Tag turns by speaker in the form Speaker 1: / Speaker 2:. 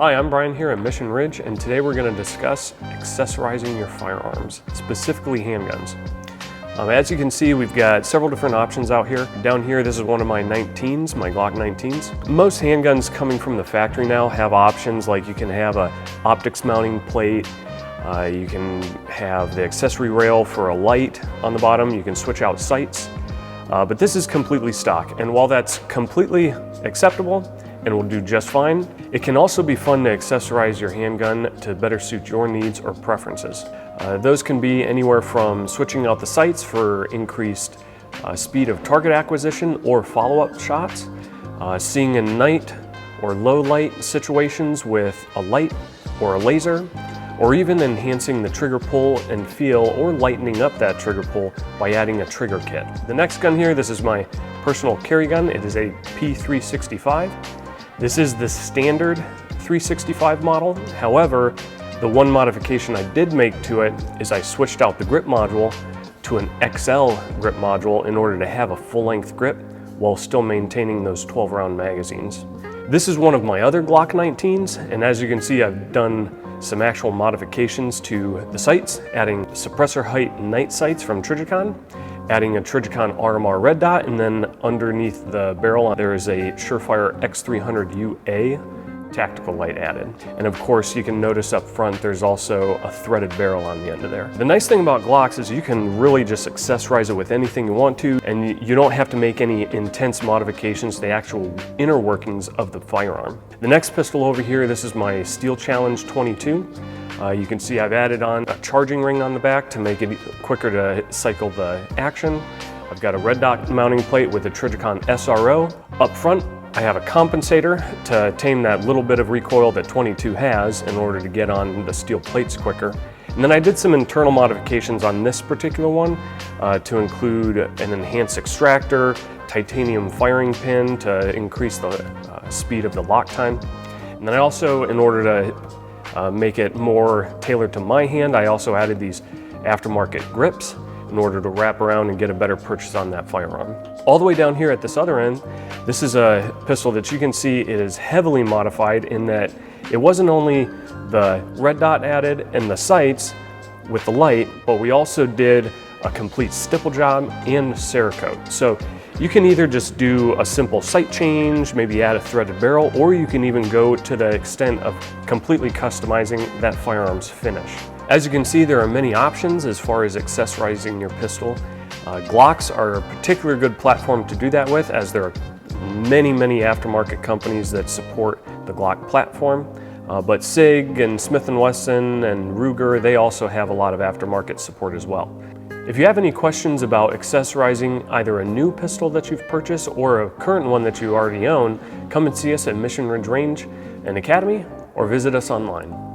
Speaker 1: Hi, I'm Bryan here at Mission Ridge, and today we're going to discuss accessorizing your firearms, specifically handguns. As you can see, we've got several different options out here. Down here, this is one of my 19s, my Glock 19s. Most handguns coming from the factory now have options like you can have a optics mounting plate, you can have the accessory rail for a light on the bottom, you can switch out sights, but this is completely stock. And while that's completely acceptable and will do just fine, it can also be fun to accessorize your handgun to better suit your needs or preferences. Those can be anywhere from switching out the sights for increased speed of target acquisition or follow-up shots, seeing in night or low light situations with a light or a laser, or even enhancing the trigger pull and feel or lightening up that trigger pull by adding a trigger kit. The next gun here, this is my personal carry gun. It is a P365. This is the standard 365 model. However, the one modification I did make to it is I switched out the grip module to an XL grip module in order to have a full-length grip while still maintaining those 12-round magazines. This is one of my other Glock 19s, and as you can see, I've done some actual modifications to the sights, adding suppressor height night sights from Trijicon, adding a Trijicon RMR red dot, and then underneath the barrel there is a Surefire X300UA tactical light added. And of course, you can notice up front there's also a threaded barrel on the end of there. The nice thing about Glocks is you can really just accessorize it with anything you want to, and you don't have to make any intense modifications to the actual inner workings of the firearm. The next pistol over here, this is my Steel Challenge 22. You can see I've added on a charging ring on the back to make it quicker to cycle the action. I've got a red dot mounting plate with a Trijicon SRO. Up front, I have a compensator to tame that little bit of recoil that 22 has in order to get on the steel plates quicker. And then I did some internal modifications on this particular one to include an enhanced extractor, titanium firing pin to increase the speed of the lock time. And then I also, in order to make it more tailored to my hand, I also added these aftermarket grips in order to wrap around and get a better purchase on that firearm. All the way down here at this other end, this is a pistol that you can see it is heavily modified in that it wasn't only the red dot added and the sights with the light, but we also did a complete stipple job and Cerakote. So you can either just do a simple sight change, maybe add a threaded barrel, or you can even go to the extent of completely customizing that firearm's finish. As you can see, there are many options as far as accessorizing your pistol. Glocks are a particularly good platform to do that with, as there are many aftermarket companies that support the Glock platform. But SIG and Smith & Wesson and Ruger, they also have a lot of aftermarket support as well. If you have any questions about accessorizing either a new pistol that you've purchased or a current one that you already own, come and see us at Mission Ridge Range and Academy or visit us online.